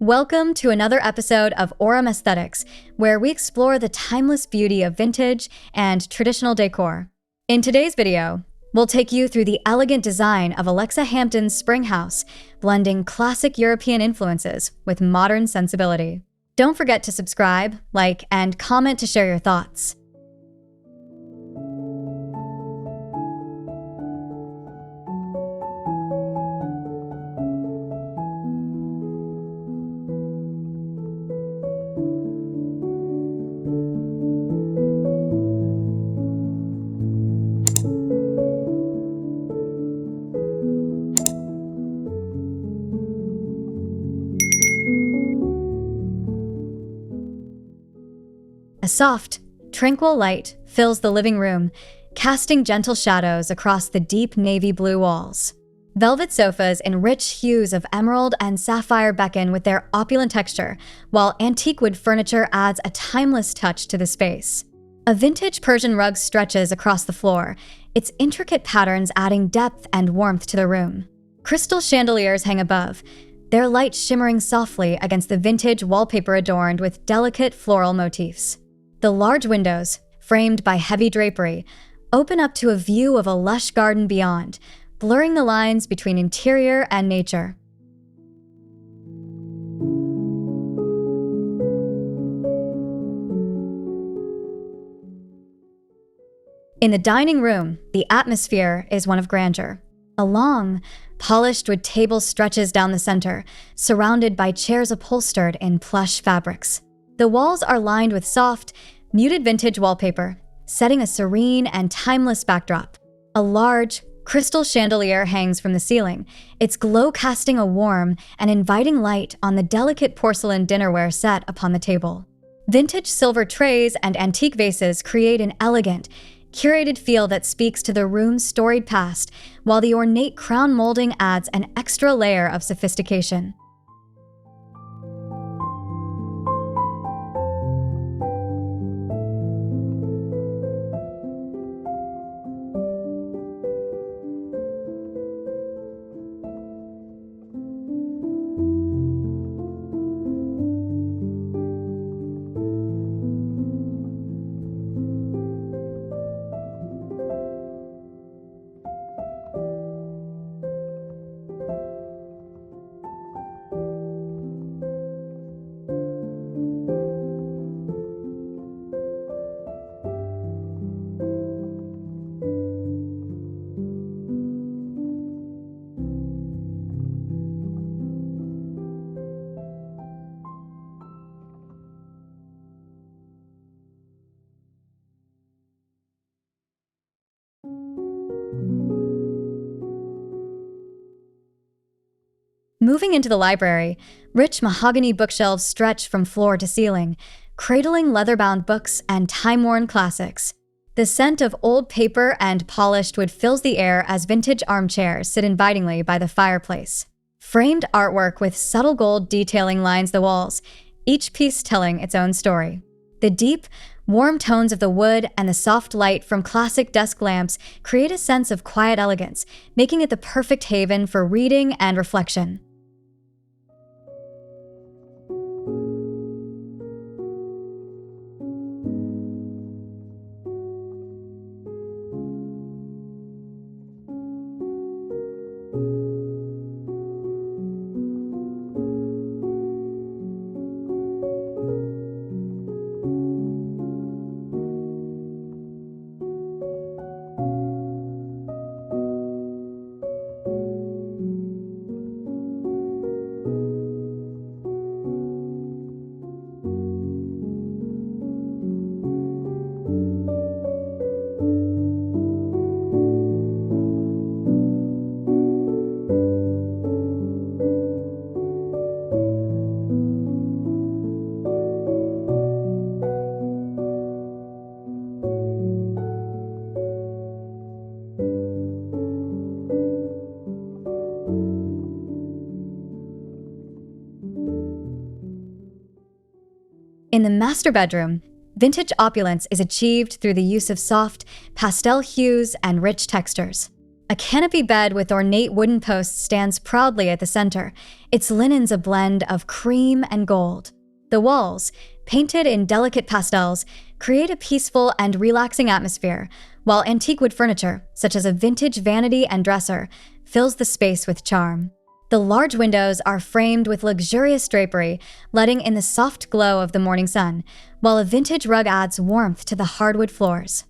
Welcome to another episode of Aurum Aesthetics, where we explore the timeless beauty of vintage and traditional decor. In today's video, we'll take you through the elegant design of Alexa Hampton's spring house, blending classic European influences with modern sensibility. Don't forget to subscribe, like, and comment to share your thoughts. A soft, tranquil light fills the living room, casting gentle shadows across the deep navy blue walls. Velvet sofas in rich hues of emerald and sapphire beckon with their opulent texture, while antique wood furniture adds a timeless touch to the space. A vintage Persian rug stretches across the floor, its intricate patterns adding depth and warmth to the room. Crystal chandeliers hang above, their light shimmering softly against the vintage wallpaper adorned with delicate floral motifs. The large windows, framed by heavy drapery, open up to a view of a lush garden beyond, blurring the lines between interior and nature. In the dining room, the atmosphere is one of grandeur. A long, polished wood table stretches down the center, surrounded by chairs upholstered in plush fabrics. The walls are lined with soft, muted vintage wallpaper, setting a serene and timeless backdrop. A large, crystal chandelier hangs from the ceiling, its glow casting a warm and inviting light on the delicate porcelain dinnerware set upon the table. Vintage silver trays and antique vases create an elegant, curated feel that speaks to the room's storied past, while the ornate crown molding adds an extra layer of sophistication. Moving into the library, rich mahogany bookshelves stretch from floor to ceiling, cradling leather-bound books and time-worn classics. The scent of old paper and polished wood fills the air as vintage armchairs sit invitingly by the fireplace. Framed artwork with subtle gold detailing lines the walls, each piece telling its own story. The deep, warm tones of the wood and the soft light from classic desk lamps create a sense of quiet elegance, making it the perfect haven for reading and reflection. In the master bedroom, vintage opulence is achieved through the use of soft, pastel hues and rich textures. A canopy bed with ornate wooden posts stands proudly at the center, its linens a blend of cream and gold. The walls, painted in delicate pastels, create a peaceful and relaxing atmosphere, while antique wood furniture, such as a vintage vanity and dresser, fills the space with charm. The large windows are framed with luxurious drapery, letting in the soft glow of the morning sun, while a vintage rug adds warmth to the hardwood floors.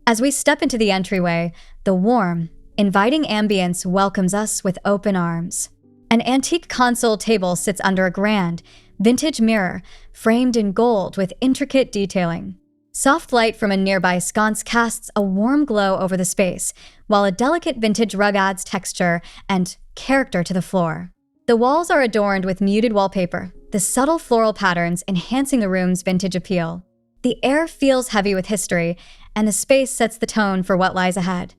As we step into the entryway, the warm, inviting ambience welcomes us with open arms. An antique console table sits under a grand, vintage mirror framed in gold with intricate detailing. Soft light from a nearby sconce casts a warm glow over the space, while a delicate vintage rug adds texture and character to the floor. The walls are adorned with muted wallpaper, the subtle floral patterns enhancing the room's vintage appeal. The air feels heavy with history, and the space sets the tone for what lies ahead.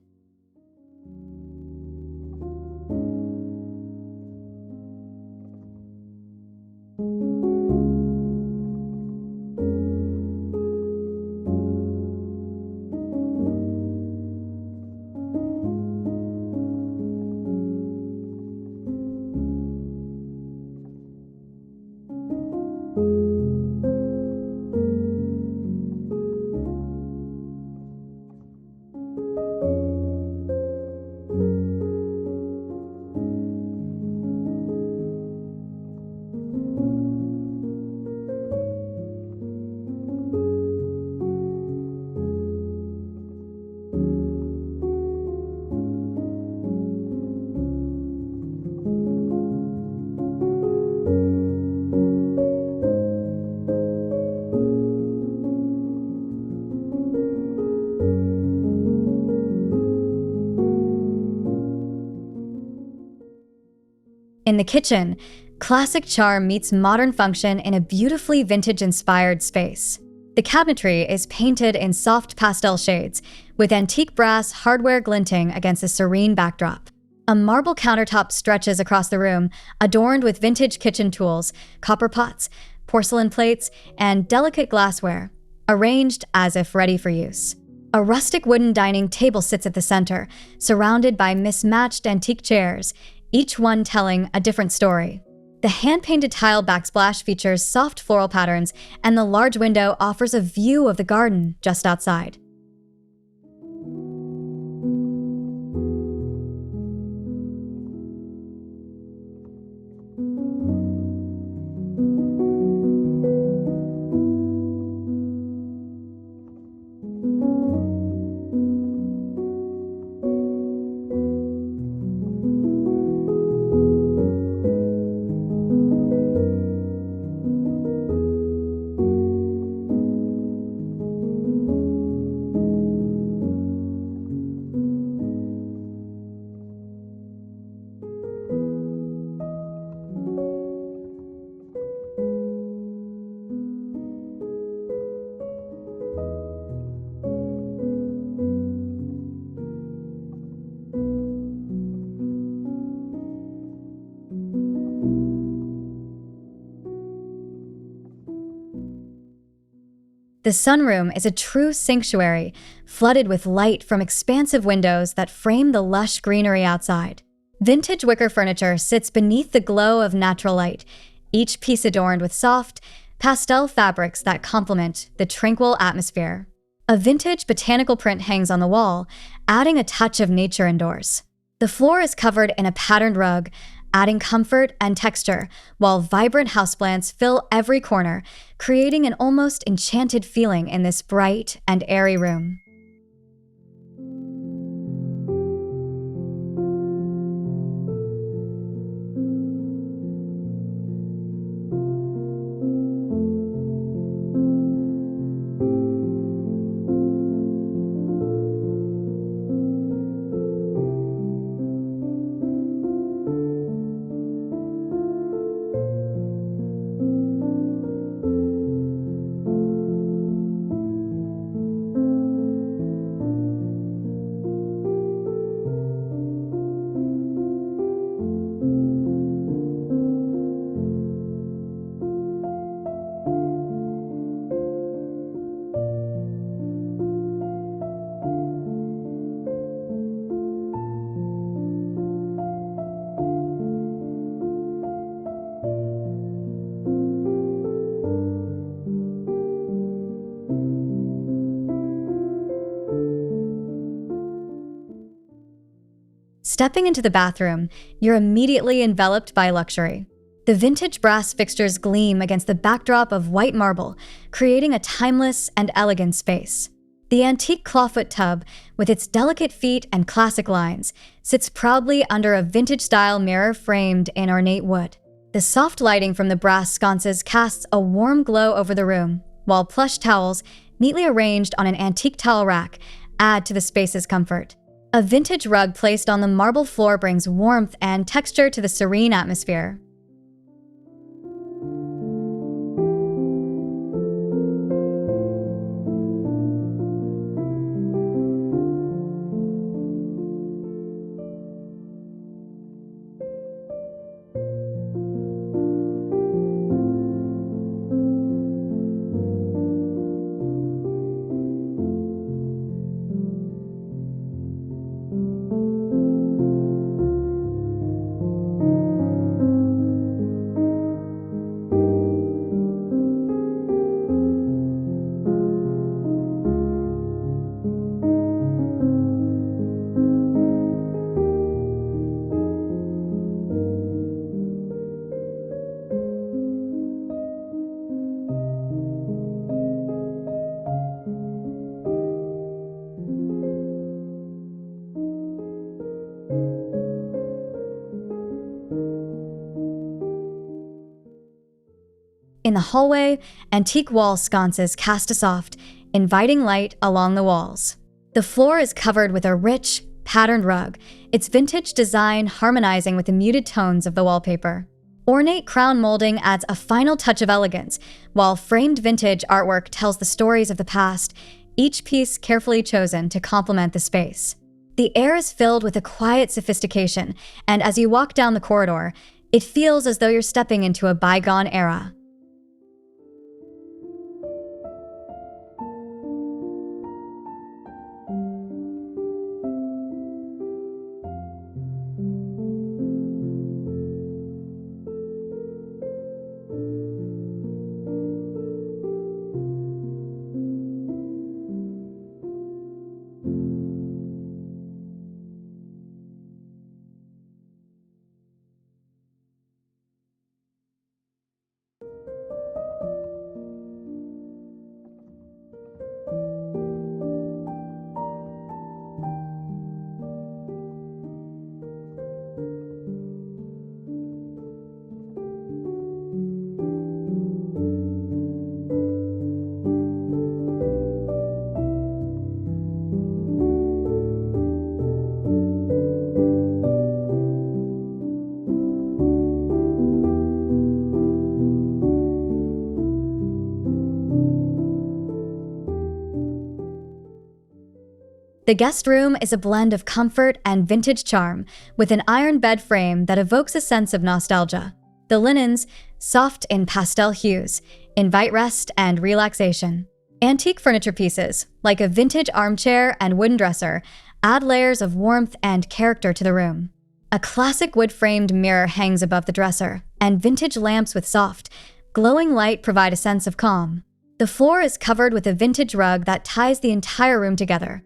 In the kitchen, classic charm meets modern function in a beautifully vintage-inspired space. The cabinetry is painted in soft pastel shades, with antique brass hardware glinting against a serene backdrop. A marble countertop stretches across the room, adorned with vintage kitchen tools, copper pots, porcelain plates, and delicate glassware, arranged as if ready for use. A rustic wooden dining table sits at the center, surrounded by mismatched antique chairs, each one telling a different story. The hand-painted tile backsplash features soft floral patterns, and the large window offers a view of the garden just outside. The sunroom is a true sanctuary, flooded with light from expansive windows that frame the lush greenery outside. Vintage wicker furniture sits beneath the glow of natural light, each piece adorned with soft, pastel fabrics that complement the tranquil atmosphere. A vintage botanical print hangs on the wall, adding a touch of nature indoors. The floor is covered in a patterned rug, adding comfort and texture, while vibrant houseplants fill every corner, creating an almost enchanted feeling in this bright and airy room. Stepping into the bathroom, you're immediately enveloped by luxury. The vintage brass fixtures gleam against the backdrop of white marble, creating a timeless and elegant space. The antique clawfoot tub, with its delicate feet and classic lines, sits proudly under a vintage-style mirror framed in ornate wood. The soft lighting from the brass sconces casts a warm glow over the room, while plush towels, neatly arranged on an antique towel rack, add to the space's comfort. A vintage rug placed on the marble floor brings warmth and texture to the serene atmosphere. In the hallway, antique wall sconces cast a soft, inviting light along the walls. The floor is covered with a rich, patterned rug, its vintage design harmonizing with the muted tones of the wallpaper. Ornate crown molding adds a final touch of elegance, while framed vintage artwork tells the stories of the past, each piece carefully chosen to complement the space. The air is filled with a quiet sophistication, and as you walk down the corridor, it feels as though you're stepping into a bygone era. The guest room is a blend of comfort and vintage charm, with an iron bed frame that evokes a sense of nostalgia. The linens, soft in pastel hues, invite rest and relaxation. Antique furniture pieces, like a vintage armchair and wooden dresser, add layers of warmth and character to the room. A classic wood-framed mirror hangs above the dresser, and vintage lamps with soft, glowing light provide a sense of calm. The floor is covered with a vintage rug that ties the entire room together.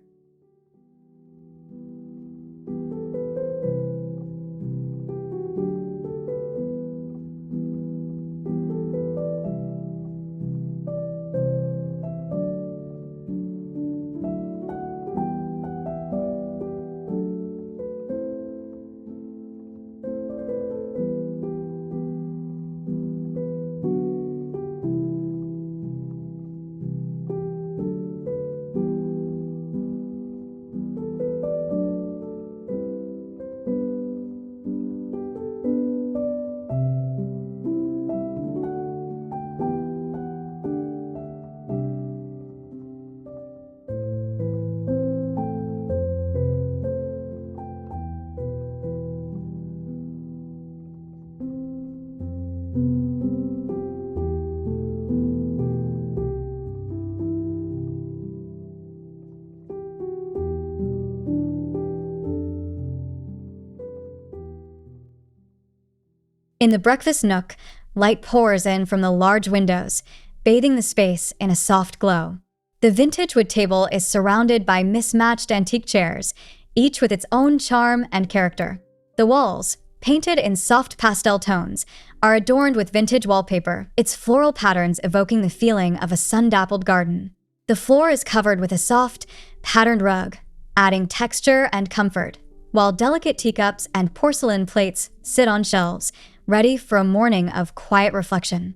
In the breakfast nook, light pours in from the large windows, bathing the space in a soft glow. The vintage wood table is surrounded by mismatched antique chairs, each with its own charm and character. The walls, painted in soft pastel tones, are adorned with vintage wallpaper, its floral patterns evoking the feeling of a sun-dappled garden. The floor is covered with a soft, patterned rug, adding texture and comfort, while delicate teacups and porcelain plates sit on shelves, ready for a morning of quiet reflection.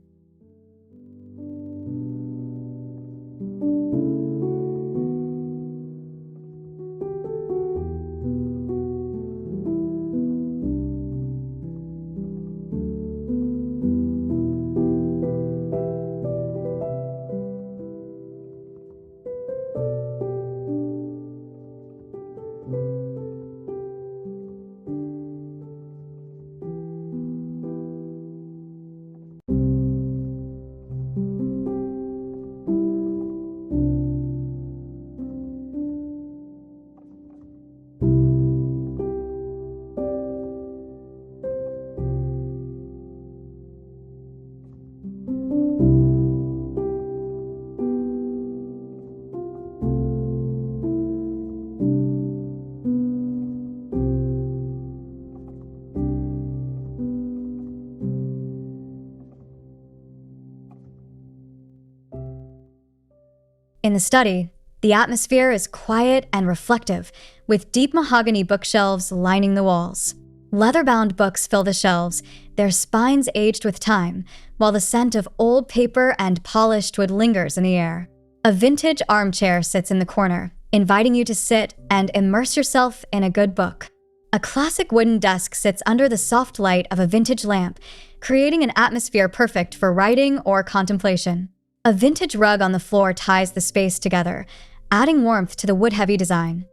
In the study, the atmosphere is quiet and reflective, with deep mahogany bookshelves lining the walls. Leather-bound books fill the shelves, their spines aged with time, while the scent of old paper and polished wood lingers in the air. A vintage armchair sits in the corner, inviting you to sit and immerse yourself in a good book. A classic wooden desk sits under the soft light of a vintage lamp, creating an atmosphere perfect for writing or contemplation. A vintage rug on the floor ties the space together, adding warmth to the wood-heavy design.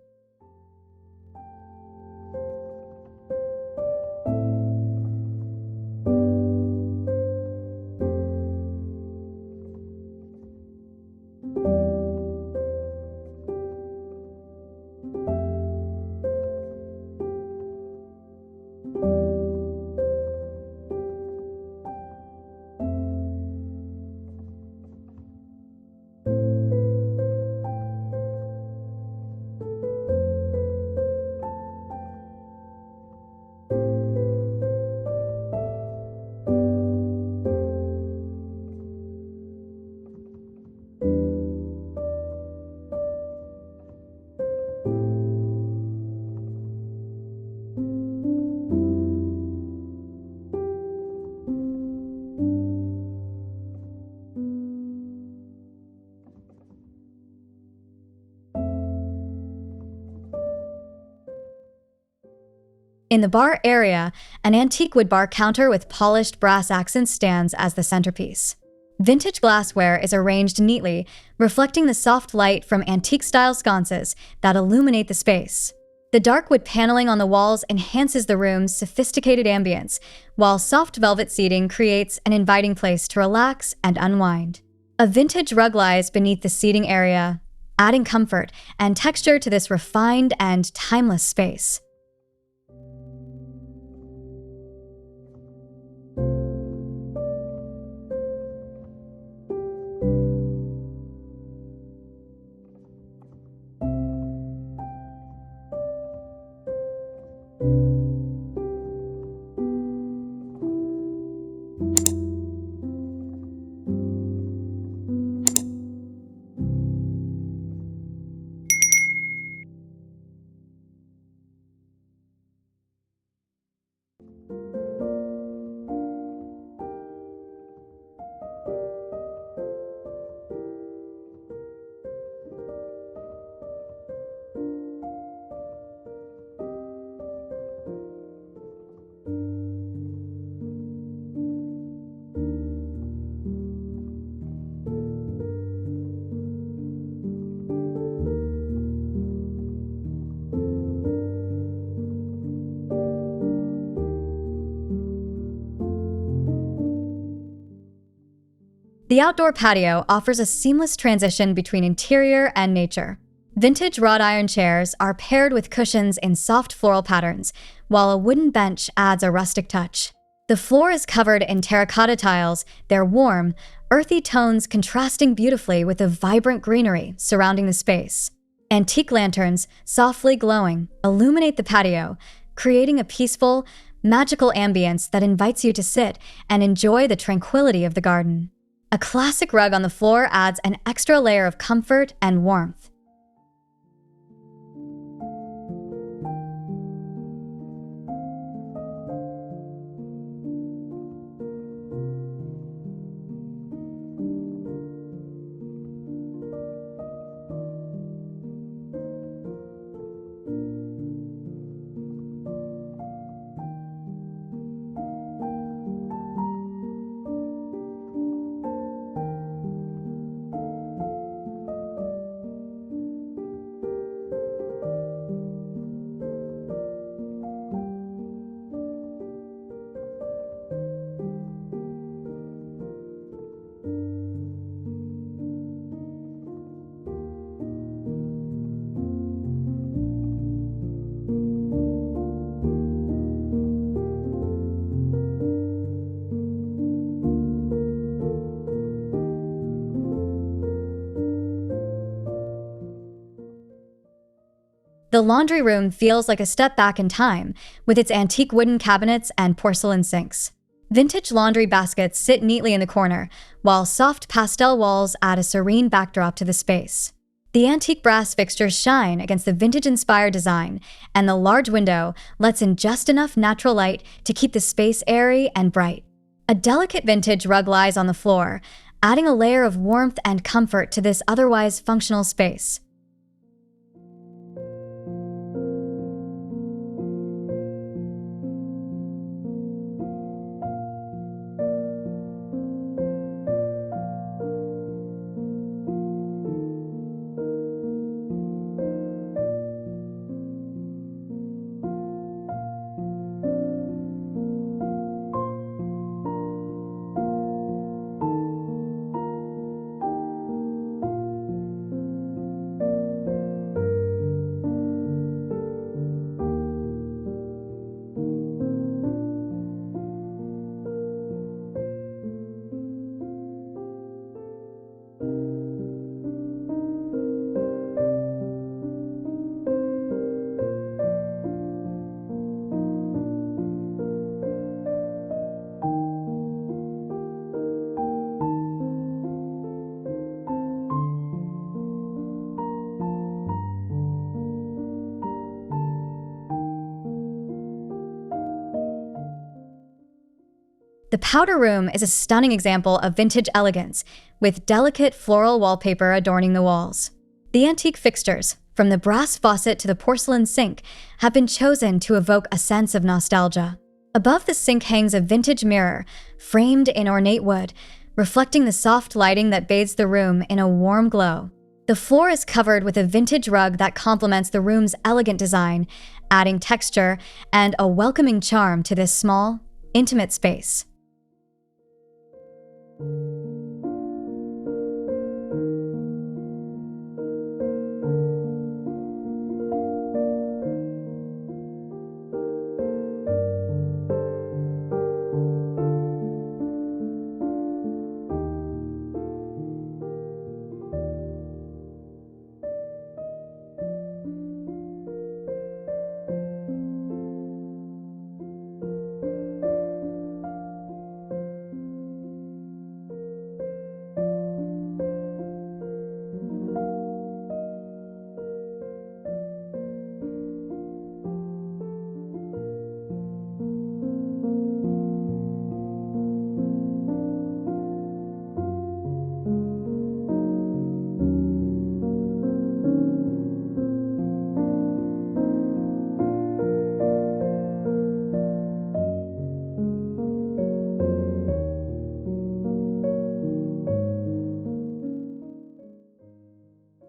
In the bar area, an antique wood bar counter with polished brass accents stands as the centerpiece. Vintage glassware is arranged neatly, reflecting the soft light from antique-style sconces that illuminate the space. The dark wood paneling on the walls enhances the room's sophisticated ambience, while soft velvet seating creates an inviting place to relax and unwind. A vintage rug lies beneath the seating area, adding comfort and texture to this refined and timeless space. The outdoor patio offers a seamless transition between interior and nature. Vintage wrought iron chairs are paired with cushions in soft floral patterns, while a wooden bench adds a rustic touch. The floor is covered in terracotta tiles, their warm, earthy tones contrasting beautifully with the vibrant greenery surrounding the space. Antique lanterns, softly glowing, illuminate the patio, creating a peaceful, magical ambience that invites you to sit and enjoy the tranquility of the garden. A classic rug on the floor adds an extra layer of comfort and warmth. The laundry room feels like a step back in time, with its antique wooden cabinets and porcelain sinks. Vintage laundry baskets sit neatly in the corner, while soft pastel walls add a serene backdrop to the space. The antique brass fixtures shine against the vintage-inspired design, and the large window lets in just enough natural light to keep the space airy and bright. A delicate vintage rug lies on the floor, adding a layer of warmth and comfort to this otherwise functional space. The powder room is a stunning example of vintage elegance, with delicate floral wallpaper adorning the walls. The antique fixtures, from the brass faucet to the porcelain sink, have been chosen to evoke a sense of nostalgia. Above the sink hangs a vintage mirror, framed in ornate wood, reflecting the soft lighting that bathes the room in a warm glow. The floor is covered with a vintage rug that complements the room's elegant design, adding texture and a welcoming charm to this small, intimate space.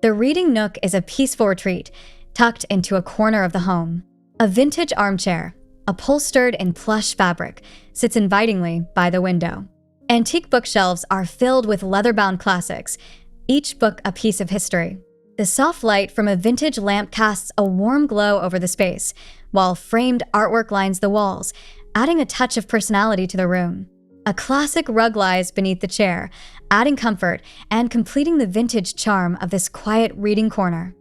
The reading nook is a peaceful retreat, tucked into a corner of the home. A vintage armchair, upholstered in plush fabric, sits invitingly by the window. Antique bookshelves are filled with leather-bound classics, each book a piece of history. The soft light from a vintage lamp casts a warm glow over the space, while framed artwork lines the walls, adding a touch of personality to the room. A classic rug lies beneath the chair, adding comfort and completing the vintage charm of this quiet reading corner.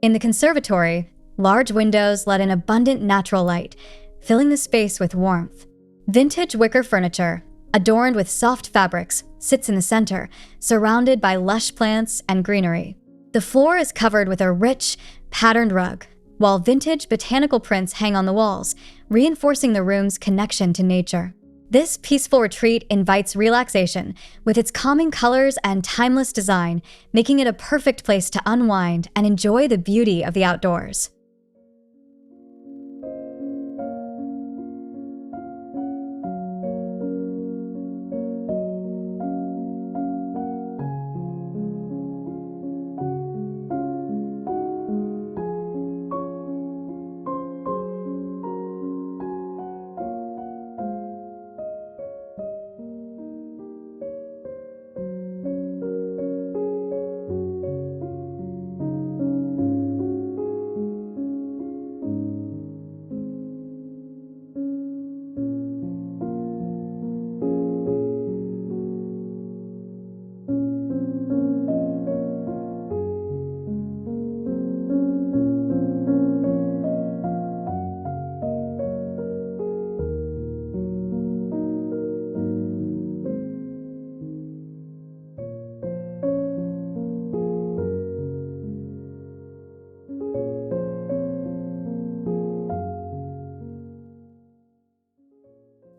In the conservatory, large windows let in abundant natural light, filling the space with warmth. Vintage wicker furniture, adorned with soft fabrics, sits in the center, surrounded by lush plants and greenery. The floor is covered with a rich, patterned rug, while vintage botanical prints hang on the walls, reinforcing the room's connection to nature. This peaceful retreat invites relaxation, with its calming colors and timeless design, making it a perfect place to unwind and enjoy the beauty of the outdoors.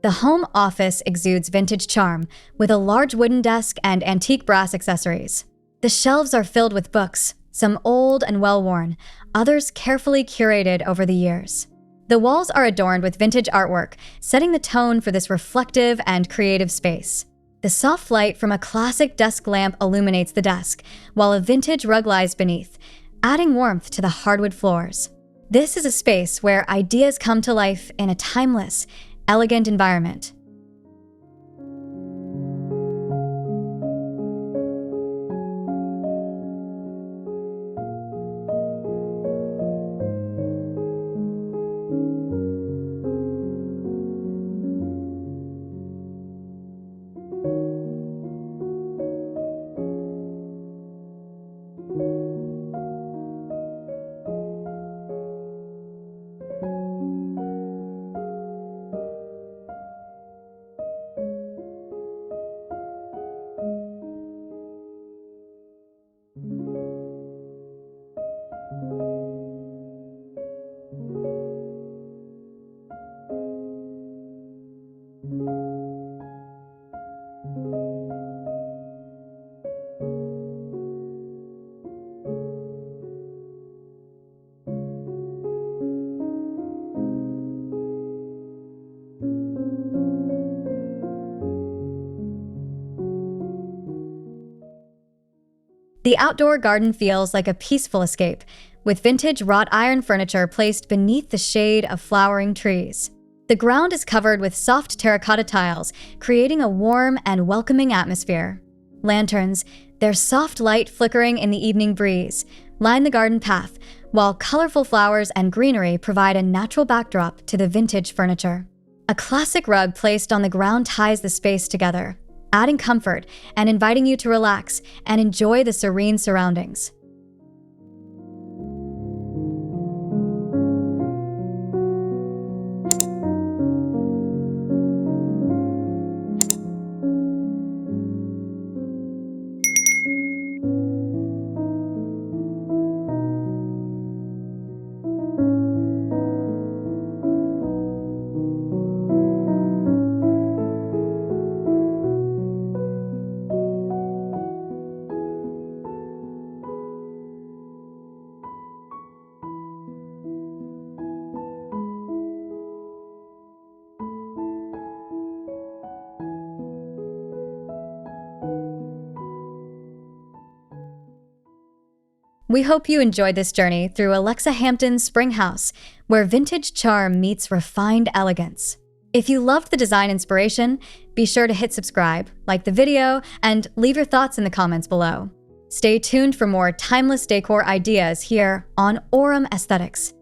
The home office exudes vintage charm, with a large wooden desk and antique brass accessories. The shelves are filled with books, some old and well-worn, others carefully curated over the years. The walls are adorned with vintage artwork, setting the tone for this reflective and creative space. The soft light from a classic desk lamp illuminates the desk, while a vintage rug lies beneath, adding warmth to the hardwood floors. This is a space where ideas come to life in a timeless, elegant environment. The outdoor garden feels like a peaceful escape, with vintage wrought iron furniture placed beneath the shade of flowering trees. The ground is covered with soft terracotta tiles, creating a warm and welcoming atmosphere. Lanterns, their soft light flickering in the evening breeze, line the garden path, while colorful flowers and greenery provide a natural backdrop to the vintage furniture. A classic rug placed on the ground ties the space together, adding comfort and inviting you to relax and enjoy the serene surroundings. We hope you enjoyed this journey through Alexa Hampton's Spring House, where vintage charm meets refined elegance. If you loved the design inspiration, be sure to hit subscribe, like the video, and leave your thoughts in the comments below. Stay tuned for more timeless decor ideas here on Aurum Aesthetics.